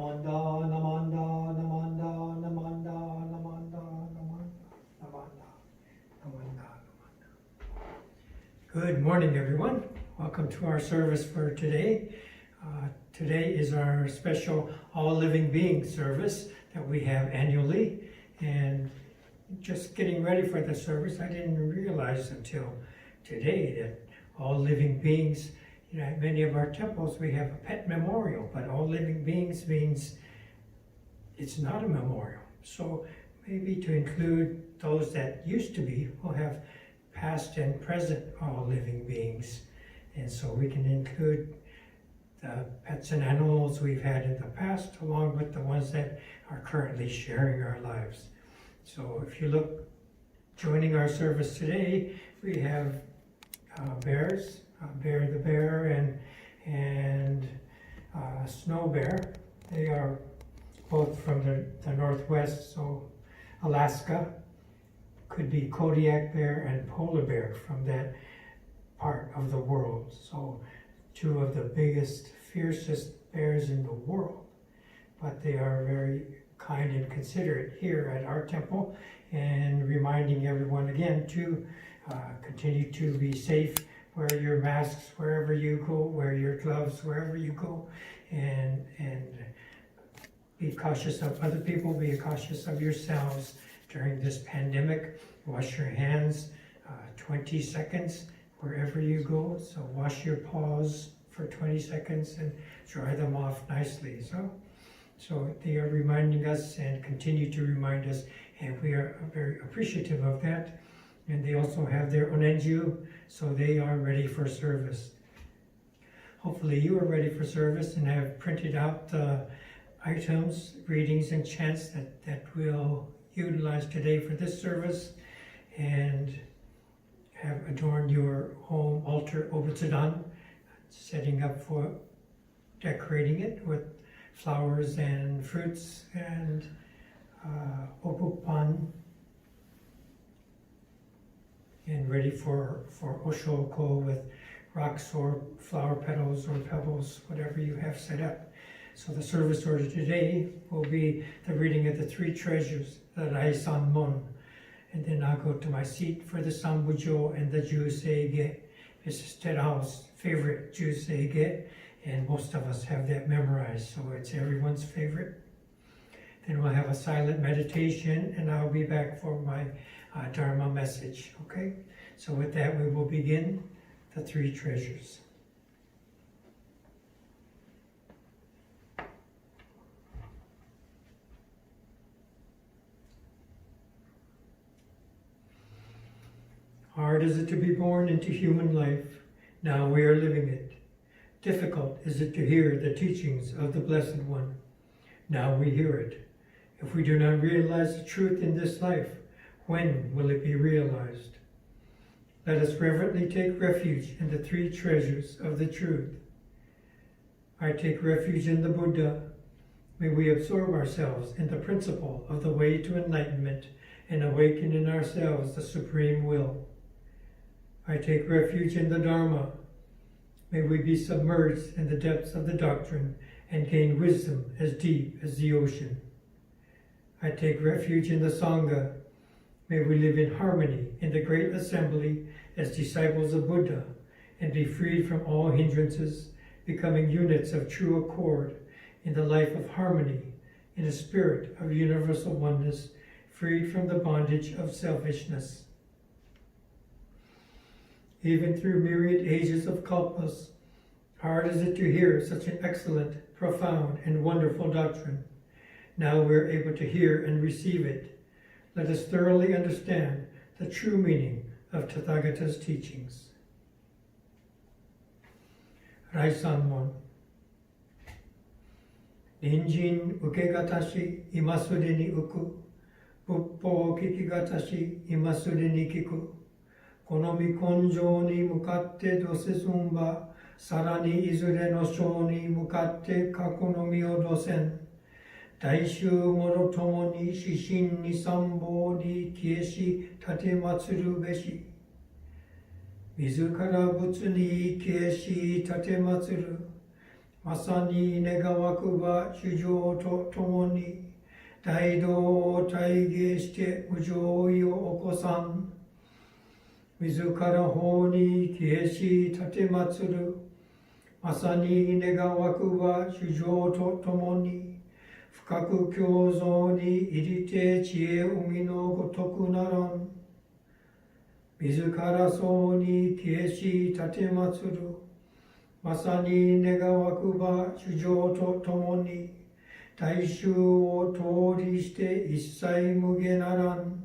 Namanda, Namanda, Namanda, Namanda, Namanda, Namanda, Namanda, Namanda, Namanda. Good morning, everyone. Welcome to our service for today. Today is our special All Living Beings service that we have annually. And just getting ready for the service, I didn't realize until today that all living beings, at many of our temples we have a pet memorial, but all living beings means it's not a memorial. So maybe to include those that used to be, we'll have past and present all living beings. And so we can include the pets and animals we've had in the past, along with the ones that are currently sharing our lives. So if you look, joining our service today, we have bears, Bear the bear and Snow Bear. They are both from the Northwest, so Alaska. Could be Kodiak bear and polar bear from that part of the world. So two of the biggest, fiercest bears in the world. But they are very kind and considerate here at our temple, and reminding everyone again to continue to be safe. Wear your masks wherever you go, wear your gloves wherever you go, and be cautious of other people, be cautious of yourselves during this pandemic. Wash your hands 20 seconds wherever you go. So wash your paws for 20 seconds and dry them off nicely. So they are reminding us and continue to remind us, and we are very appreciative of that. And they also have their onenju, so they are ready for service. Hopefully you are ready for service and have printed out the items, readings, and chants that we'll utilize today for this service, and have adorned your home altar obutsudan, setting up for decorating it with flowers and fruits and obupan, and ready for oshoko with rocks or flower petals or pebbles, whatever you have set up. So the service order today will be the reading of the three treasures, the Raisanmon, and then I'll go to my seat for the Sambujo and the Juseige. This is Terao's favorite Juseige, and most of us have that memorized, so it's everyone's favorite. Then we'll have a silent meditation, and I'll be back for my Dharma message, okay? So with that, we will begin the three treasures. Hard is it to be born into human life. Now we are living it. Difficult is it to hear the teachings of the Blessed One. Now we hear it. If we do not realize the truth in this life, when will it be realized? Let us reverently take refuge in the three treasures of the truth. I take refuge in the Buddha. May we absorb ourselves in the principle of the way to enlightenment and awaken in ourselves the supreme will. I take refuge in the Dharma. May we be submerged in the depths of the doctrine and gain wisdom as deep as the ocean. I take refuge in the Sangha. May we live in harmony in the great assembly as disciples of Buddha and be freed from all hindrances, becoming units of true accord in the life of harmony, in a spirit of universal oneness, freed from the bondage of selfishness. Even through myriad ages of kalpas, hard is it to hear such an excellent, profound, and wonderful doctrine. Now we are able to hear and receive it. Let us thoroughly understand the true meaning of Tathagata's teachings. Raisanmon. Ninjin ukegatashi imasude ni uku, puppo kikigatashi imasude ni kiku, konomi konjo ni mukatte dosesumba, sarani izure no sho ni mukatte kakonomi o dosen. Daishu moro tomo ni shishin ni sambo ni kieshi tatematsuru beshi. Mizu kara butsu ni kieshi tatematsuru. まさに願わくば主情とともに大道を体現して無常意を起こさん。自ら法に消し立てまつる。まさに願わくば主情とともに深く共存に入りて知恵海のごとくならん。自らそうに消し立てまつる。まさに願わくば主情とともに大衆を通りして一切無下ならん。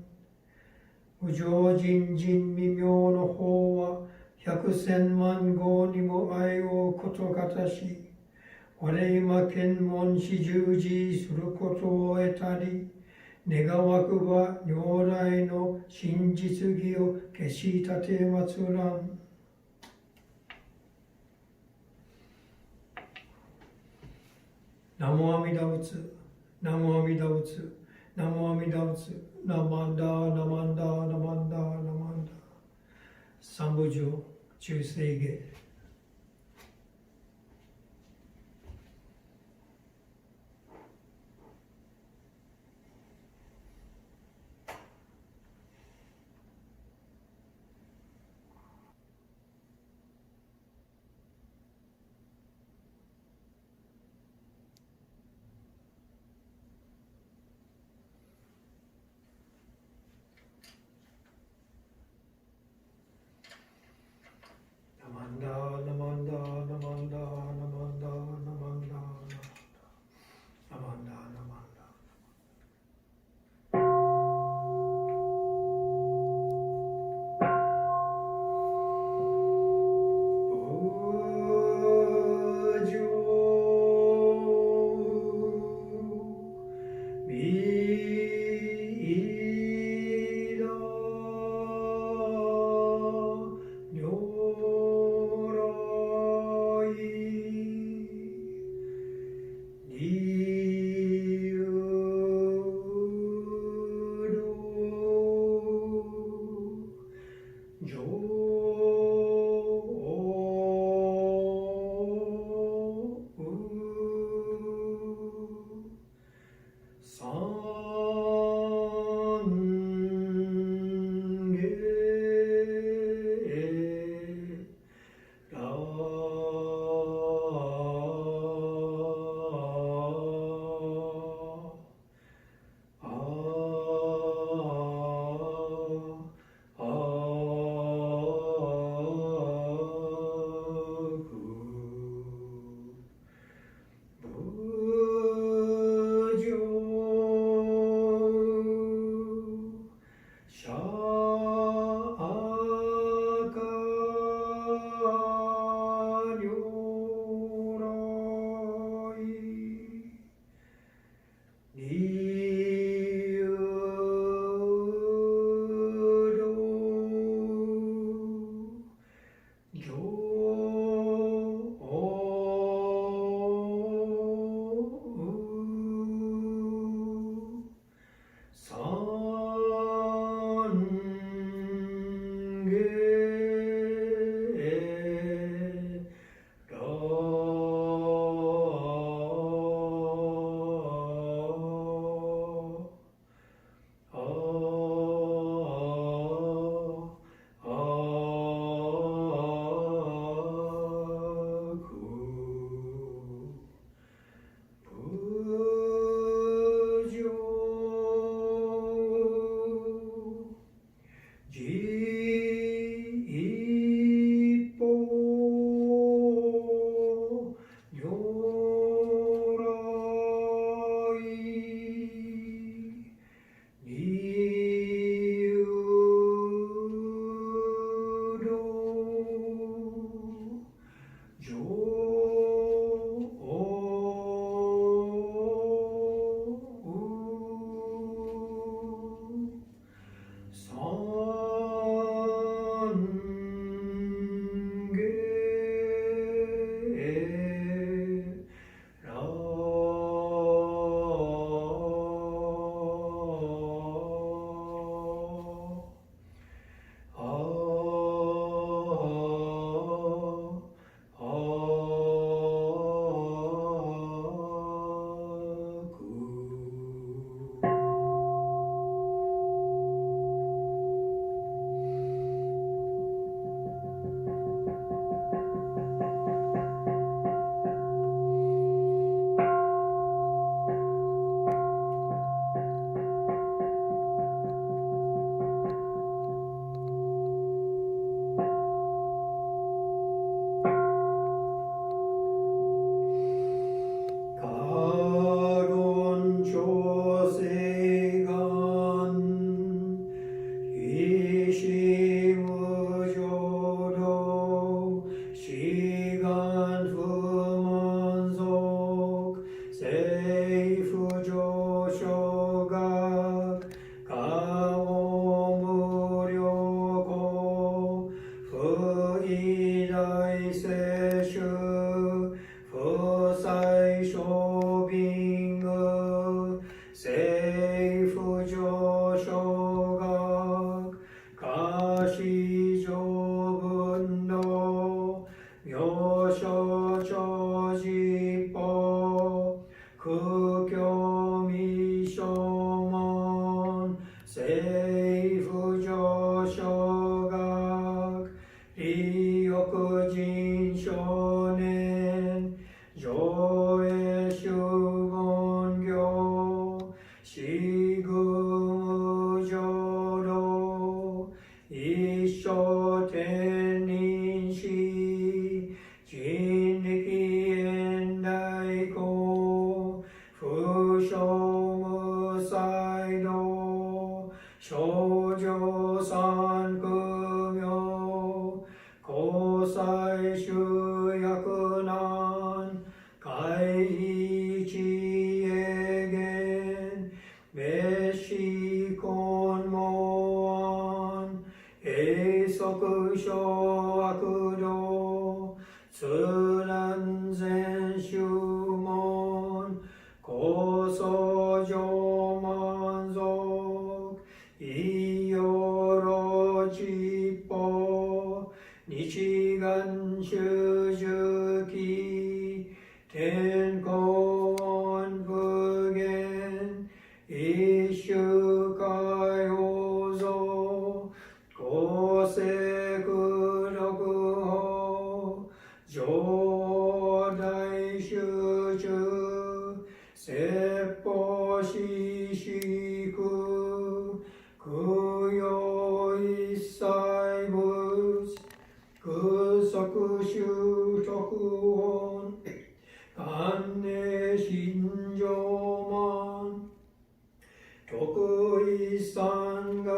無常人人未明の法は百千万号にも愛をことかたし、我今検問し従事することを得たり、願わくば如来の真実義を消し立てまつらん。ナモ阿弥陀仏、ナモ阿弥陀仏、ナモ阿弥陀仏、ナマンダー、ナマンダー、ナマンダー、ナマンダー。三部上、中世芸。ナマンダー、ナマンダー、ナマンダー、ナマンダー、ナマンダー、ナマンダー、ナマンダー、ナマンダー、ナマンダー。如世主不再小便具政府上小学下市上分の妙所長実法空教未証門政府上小学利欲人少年上映修言業四軍上道一生天人師人力現代公不償無才道少女三苦名交際集約難会議知恵言滅死根門案永息小悪道通難前修門高僧上満足異様老実法日願修十期天候不言一周海王像公正六法上大集中説法四宿供養一切物空足修徳本観念心上満徳一三概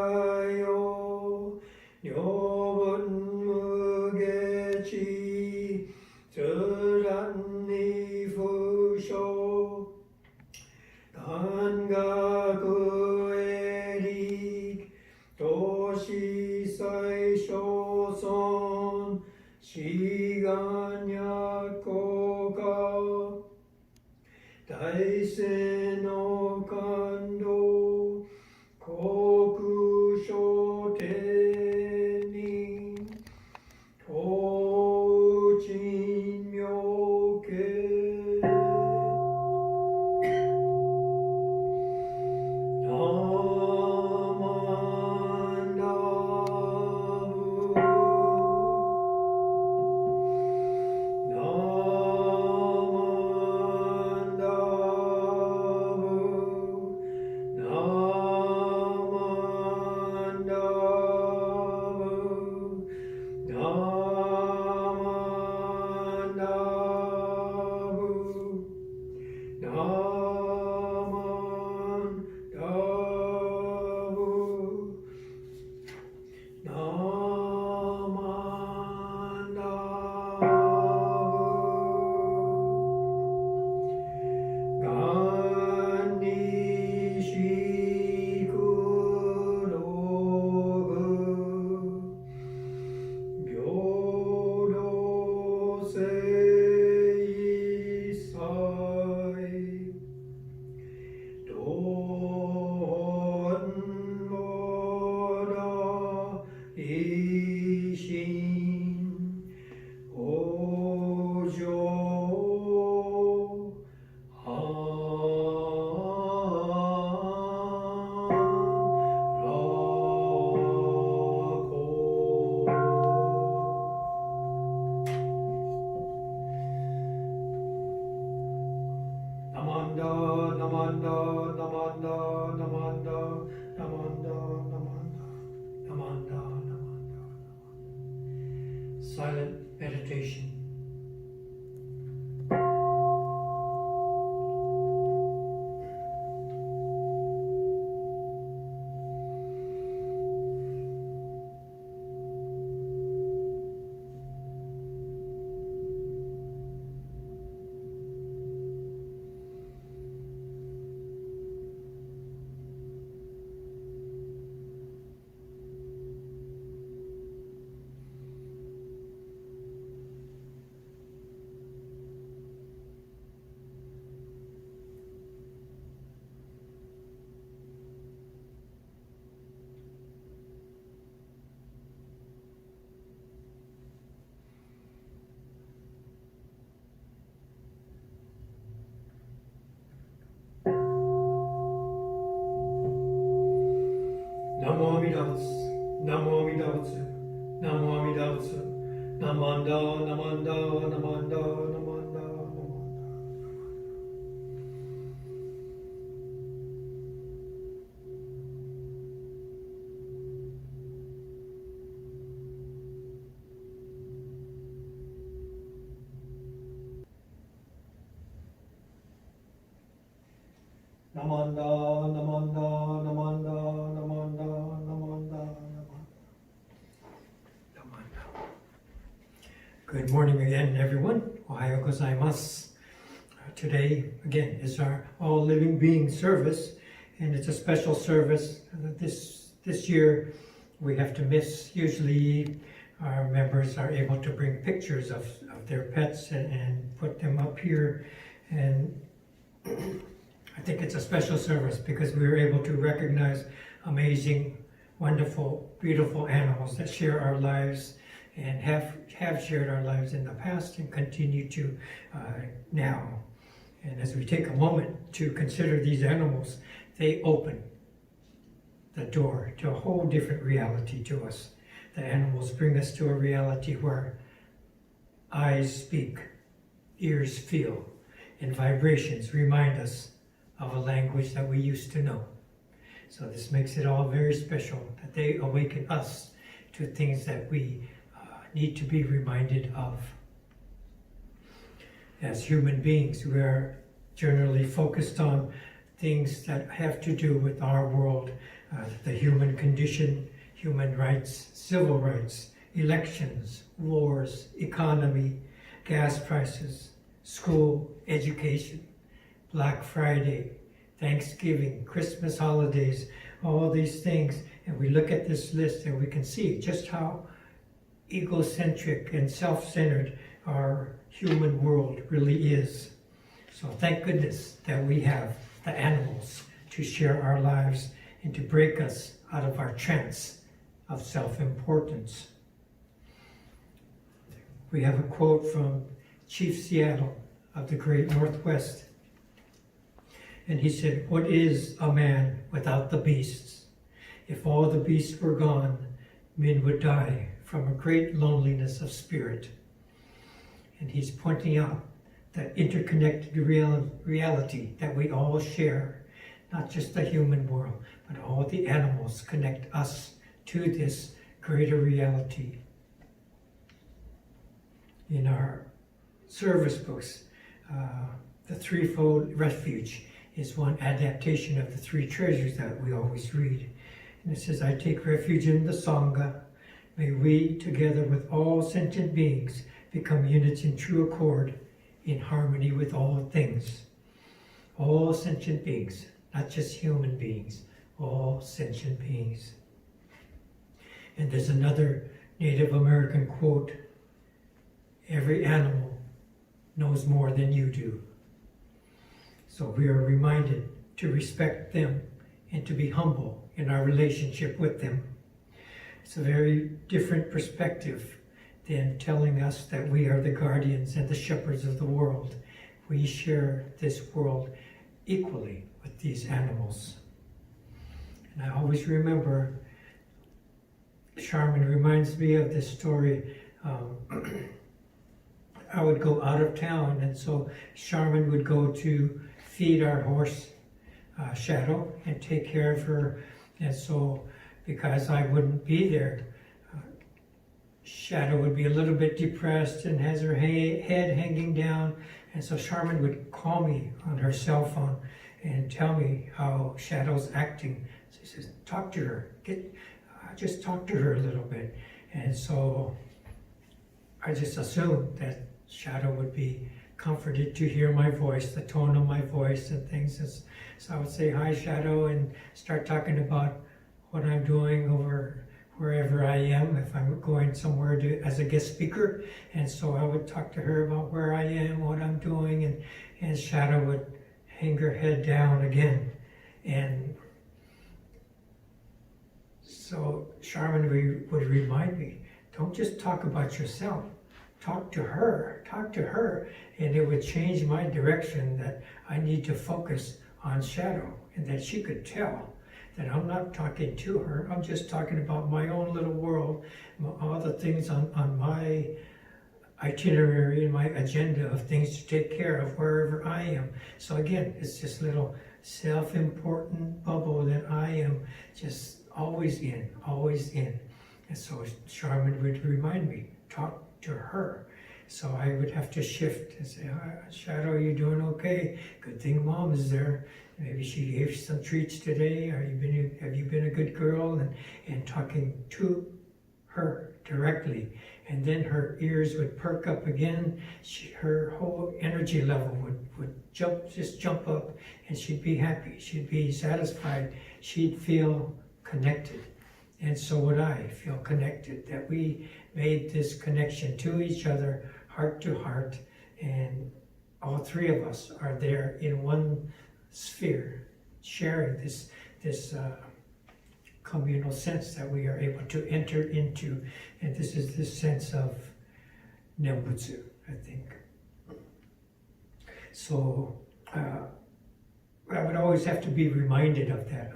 要女分無下知自然に不詳感覚営利投資最小損志願や効果大聖の感動航空商天人東鎮妙慶Silent meditation. Namo Amidātsu, Namo Amidātsu, Namo Amidātsu, Namanda, Namanda, Namanda, Namanda, Namanda. Namanda, Namanda, Namanda, Namanda, Namanda, Namanda. Good morning again, everyone. Ohayo gozaimasu. Today, again, is our All Living Being service, and it's a special service. This year, we have to miss. Usually, our members are able to bring pictures of their pets and put them up here, and I think it's a special service because we were able to recognize amazing, wonderful, beautiful animals that share our lives and have shared our lives in the past and continue to now. And as we take a moment to consider these animals, they open the door to a whole different reality to us. The animals bring us to a reality where eyes speak, ears feel, and vibrations remind us of a language that we used to know. So this makes it all very special that they awaken us to things that we need to be reminded of. As human beings, we are generally focused on things that have to do with our world, the human condition, human rights, civil rights, elections, wars, economy, gas prices, school, education, Black Friday, Thanksgiving, Christmas holidays, all these things. And we look at this list and we can see just how egocentric and self-centered our human world really is. So thank goodness that we have the animals to share our lives and to break us out of our trance of self-importance. We have a quote from Chief Seattle of the Great Northwest. And he said, "What is a man without the beasts? If all the beasts were gone, men would die from a great loneliness of spirit." And he's pointing out that interconnected reality that we all share, not just the human world, but all the animals connect us to this greater reality. In our service books, the Threefold Refuge is one adaptation of the three treasures that we always read. And it says, "I take refuge in the Sangha. May we, together with all sentient beings, become units in true accord, in harmony with all things." All sentient beings, not just human beings, all sentient beings. And there's another Native American quote, "Every animal knows more than you do." So we are reminded to respect them and to be humble in our relationship with them. It's a very different perspective than telling us that we are the guardians and the shepherds of the world. We share this world equally with these animals. And I always remember, Charmin reminds me of this story. I would go out of town, and so Charmin would go to feed our horse, Shadow, and take care of her. And so, because I wouldn't be there, Shadow would be a little bit depressed and has her head hanging down. And so Charmin would call me on her cell phone and tell me how Shadow's acting. So he says, "Talk to her. Just talk to her a little bit." And so I just assumed that Shadow would be comforted to hear my voice, the tone of my voice and things. So I would say, "Hi, Shadow," and start talking about what I'm doing over wherever I am, if I'm going somewhere as a guest speaker. And so I would talk to her about where I am, what I'm doing, and Shadow would hang her head down again. And so Charmin would remind me, don't just talk about yourself, talk to her. And it would change my direction, that I need to focus on Shadow, and that she could tell And I'm not talking to her, I'm just talking about my own little world, all the things on my itinerary and my agenda of things to take care of wherever I am. So again, it's this little self-important bubble that I am just always in, always in. And so Charmin would remind me, talk to her. So I would have to shift and say, Shadow, you doing okay? Good thing Mom is there. Maybe she gave you some treats today. Have you been a good girl? And talking to her directly. And then her ears would perk up again. Her whole energy level would jump up, and she'd be happy. She'd be satisfied. She'd feel connected. And so would I feel connected, that we made this connection to each other, heart to heart, and all three of us are there in one sphere, sharing this communal sense that we are able to enter into. And this is this sense of Nembutsu, I think. So I would always have to be reminded of that.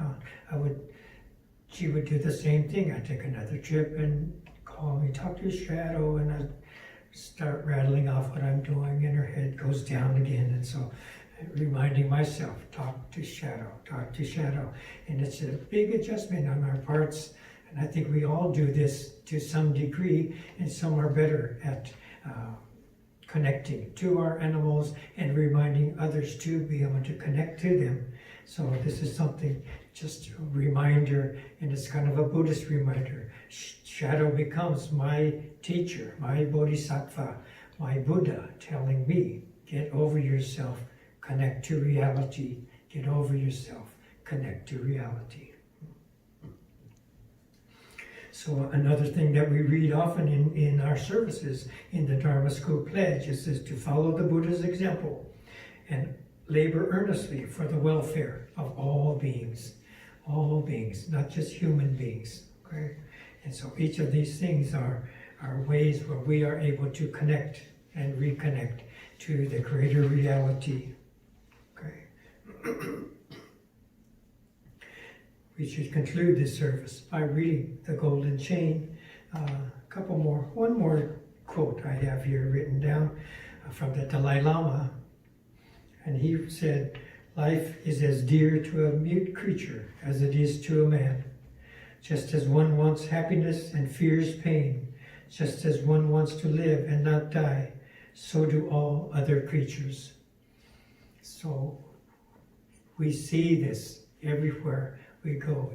She would do the same thing. I'd take another trip and call me, talk to Shadow, and I'd start rattling off what I'm doing, and her head goes down again. And so reminding myself, talk to Shadow, talk to Shadow. And it's a big adjustment on our parts. And I think we all do this to some degree, and some are better at connecting to our animals and reminding others to be able to connect to them. So this is something, just a reminder, and it's kind of a Buddhist reminder. Shadow becomes my teacher, my Bodhisattva, my Buddha, telling me, get over yourself, connect to reality, get over yourself, connect to reality. So another thing that we read often in our services in the Dharma School Pledge is to follow the Buddha's example and labor earnestly for the welfare of all beings, not just human beings. Okay? And so each of these things are ways where we are able to connect and reconnect to the greater reality. Okay. We should conclude this service by reading the Golden Chain. One more quote I have here written down from the Dalai Lama. And he said, life is as dear to a mute creature as it is to a man. Just as one wants happiness and fears pain, just as one wants to live and not die, so do all other creatures. So we see this everywhere we go.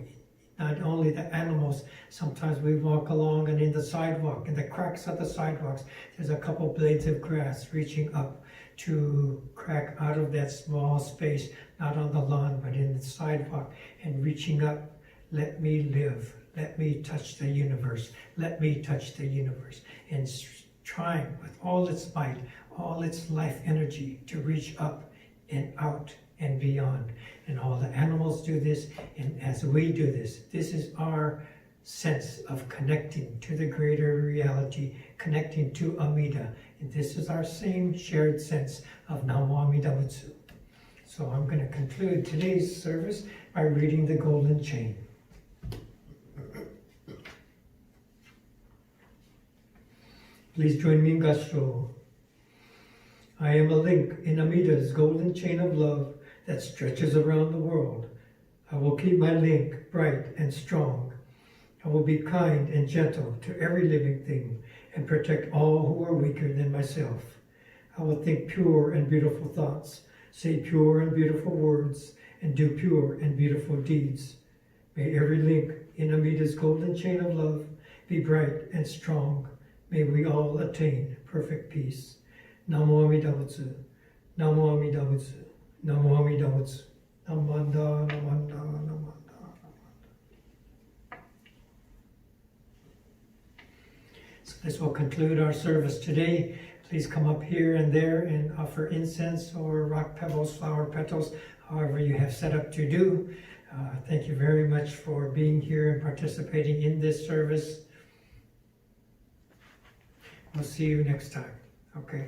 Not only the animals, sometimes we walk along and in the sidewalk, in the cracks of the sidewalks, there's a couple blades of grass reaching up to crack out of that small space, not on the lawn, but in the sidewalk, and reaching up. Let me live. Let me touch the universe. Let me touch the universe. And trying with all its might, all its life energy to reach up and out and beyond. And all the animals do this, and as we do this, this is our sense of connecting to the greater reality, connecting to Amida. And this is our same shared sense of Namo Amida Butsu. So I'm going to conclude today's service by reading the Golden Chain. Please join me in Gassho. I am a link in Amida's golden chain of love that stretches around the world. I will keep my link bright and strong. I will be kind and gentle to every living thing and protect all who are weaker than myself. I will think pure and beautiful thoughts, say pure and beautiful words, and do pure and beautiful deeds. May every link in Amida's golden chain of love be bright and strong. May we all attain perfect peace. Namo Amida Butsu. Namo Amida Butsu. Namo Amida Butsu. Namanda, namanda, namanda, namanda. So this will conclude our service today. Please come up here and there and offer incense or rock pebbles, flower petals, however you have set up to do. Thank you very much for being here and participating in this service. We'll see you next time. Okay.